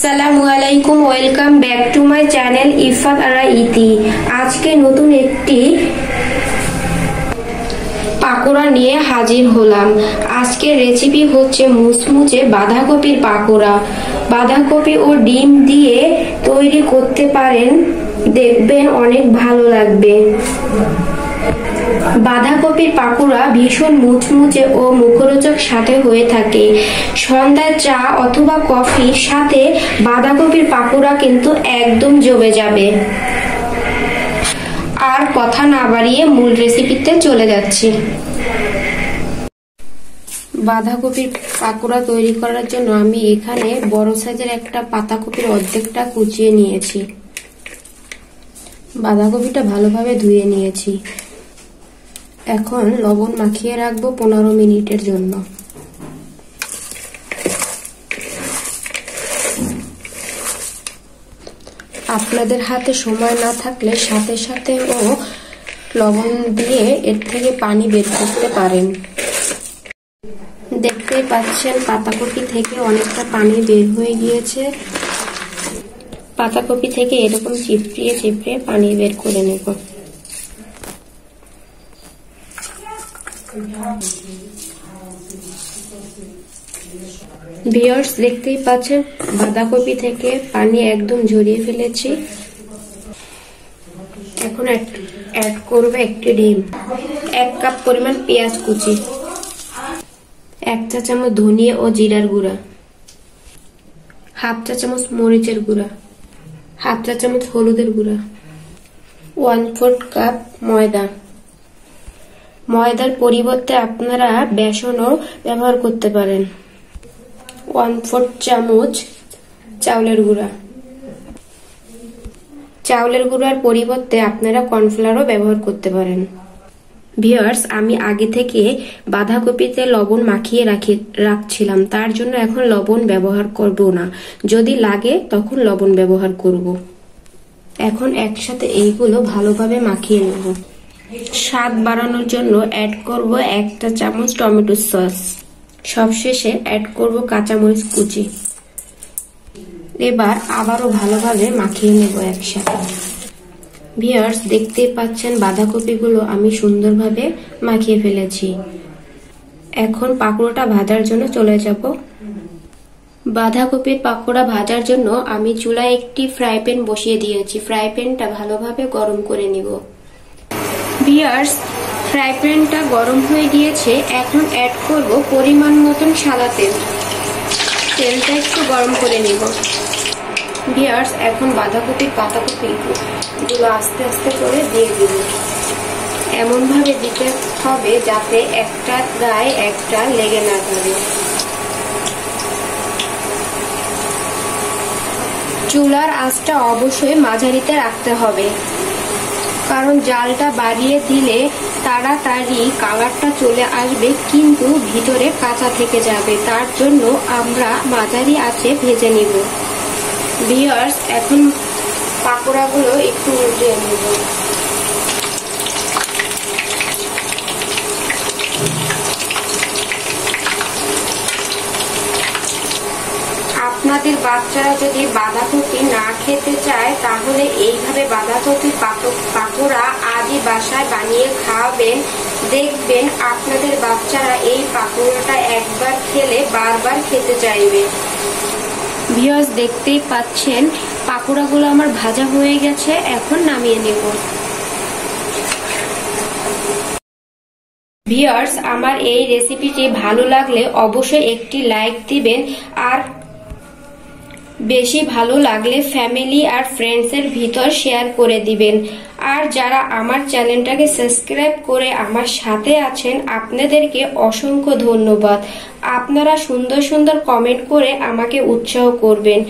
আসসালামু আলাইকুম, welcome back to my channel Irfat Ara Iti. আজকে নতুন একটি পাকোড়া নিয়ে হাজির হলাম। আজকের রেসিপি হচ্ছে মুচমুচে বাঁধাকপির পাকোড়া। বাঁধাকপি ও ডিম দিয়ে তৈরি করতে পারেন, দেখবেন অনেক ভালো লাগবে। বাঁধাকপির পাকোড়া ভীষণ মুচমুচে ও মুখরোচক সাথে হয়ে থাকে। সন্ধ্যায় চা অথবা কফির সাথে বাঁধাকপির পাকোড়া কিন্তু একদম জমে যাবে। আর কথা না বাড়িয়ে মূল রেসিপিতে চলে যাচ্ছি। বাঁধাকপির পাকোড়া তৈরি করার জন্য আমি এখানে বড় সাইজের একটা পাতাকপির অর্ধেকটা কুচিয়ে নিয়েছি। বাঁধাকপিটা ভালোভাবে ধুয়ে নিয়েছি। এখন লবণ মাখিয়ে রাখবো 15 মিনিটের জন্য। আপনাদের হাতে সময় না থাকলে সাথে সাথে লবণ দিয়ে এর থেকে পানি বের করতে পারেন। দেখতেই পাচ্ছেন পাতাকপি থেকে অনেকটা পানি বের হয়ে গিয়েছে। পাতাকপি থেকে এরকম চিপড়িয়ে চিপড়িয়ে পানি বের করে নেব। ভিউয়ার্স, দেখতেই পাচ্ছেন বাঁধাকপি থেকে পানি একদম ঝরিয়ে ফেলেছি। এখন অ্যাড করব একটি ডিম, 1 কাপ পরিমাণ পেঁয়াজ কুচি, 1 চা চামচ ধনিয়া ও জিরার গুঁড়া, 1/2 চা চামচ মরিচের গুঁড়া, 1/2 চা চামচ হলুদের গুঁড়া, 1/4 কাপ ময়দা। ময়দার পরিবর্তে আপনারা বেসনও ব্যবহার করতে পারেন। 1/4 চামচ চাউলের গুঁড়া। চাউলের গুঁড়ার পরিবর্তে আপনারা কর্নফ্লাওয়ারও ব্যবহার করতে পারেন। ভিউয়ার্স, আমি আগে থেকে বাঁধাকপিতে লবণ মাখিয়ে রাখছিলাম, তার জন্য এখন লবণ ব্যবহার করব না। যদি লাগে তখন লবণ ব্যবহার করব। এখন একসাথে এইগুলো ভালোভাবে মাখিয়ে নেব। স্বাদ বাড়ানোর জন্য অ্যাড করব 1 চামচ টমেটো সস। সবশেষে অ্যাড করব কাঁচামরিচ কুচি। এবার আবারও ভালোভাবে মাখিয়ে নেব একসাথে। ভিউয়ার্স, দেখতেই পাচ্ছেন বাঁধাকপিগুলো আমি সুন্দরভাবে মাখিয়ে ফেলেছি। এখন পাকোড়াটা ভাজার জন্য চলে যাব। বাঁধাকপির পাকোড়া ভাজার জন্য আমি চুলায় একটি ফ্রাই প্যান বসিয়ে দিয়েছি। ফ্রাই প্যানটা ভালোভাবে গরম করে নিব। ভিউয়ার্স, ফ্রাই প্যানটা গরম হয়ে গিয়েছে। এখন অ্যাড করব পরিমাণ মতন সাদা তেল। তেলটা একটু গরম করে নিব। ভিউয়ার্স, এখন বাঁধাকপির পাতাকপিগুলো আস্তে আস্তে করে দিয়ে দিব। এমন ভাবে দিতে হবে যাতে একটা গায়ে একটা লেগে না ধরে। চুলার আঁচটা অবশ্যই মাঝারিতে রাখতে হবে, কারণ জালটা বাড়িয়ে দিলে তাড়াতাড়ি কালারটা চলে আসবে কিন্তু ভিতরে কাঁচা থেকে যাবে। তার জন্য আমরা মাঝারি আঁচে ভেজে নিব। ভিউয়ার্স, এখন পাকোড়াগুলো একটু উল্টে নেব। আপনাদের বাচ্চারা যদি বাঁধাকপি না খেতে চায় তাহলে এইভাবে বাঁধাকপি পাকোড়া আজই বাসায় বানিয়ে খাওয়াবেন। দেখবেন আপনাদের বাচ্চারা এই পাকোড়াটা একবার খেলে বারবার খেতে চাইবে। ভিউয়ার্স, দেখতেই পাচ্ছেন পাকোড়াগুলো আমার ভাজা হয়ে গেছে। এখন নামিয়ে নেব। ভিউয়ার্স, আমার এই রেসিপিটি ভালো লাগলে অবশ্যই একটি লাইক দিবেন, আর বেশি ভালো লাগলে ফ্যামিলি আর ফ্রেন্ডসের ভিতর শেয়ার করে দিবেন। আর যারা আমার চ্যানেলটাকে সাবস্ক্রাইব করে আমার সাথে আছেন আপনাদেরকে অসংখ্য ধন্যবাদ। আপনারা সুন্দর সুন্দর কমেন্ট করে আমাকে উৎসাহ করবেন।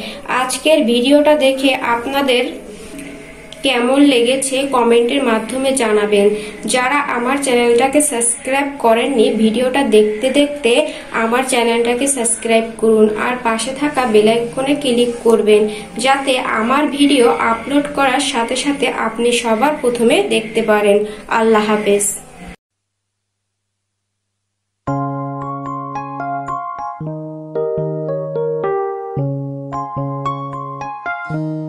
আজকের ভিডিওটা দেখে আপনাদের কেমন লেগেছে কমেন্টের মাধ্যমে জানাবেন। যারা আমার চ্যানেলটাকে সাবস্ক্রাইব করেননি, ভিডিওটা দেখতে দেখতে আমার চ্যানেলটাকে সাবস্ক্রাইব করুন আর পাশে থাকা বেল আইকনে ক্লিক করবেন, যাতে আমার ভিডিও আপলোড করার সাথে সাথে আপনি সবার প্রথমে দেখতে পারেন। আল্লাহ হাফেজ। you.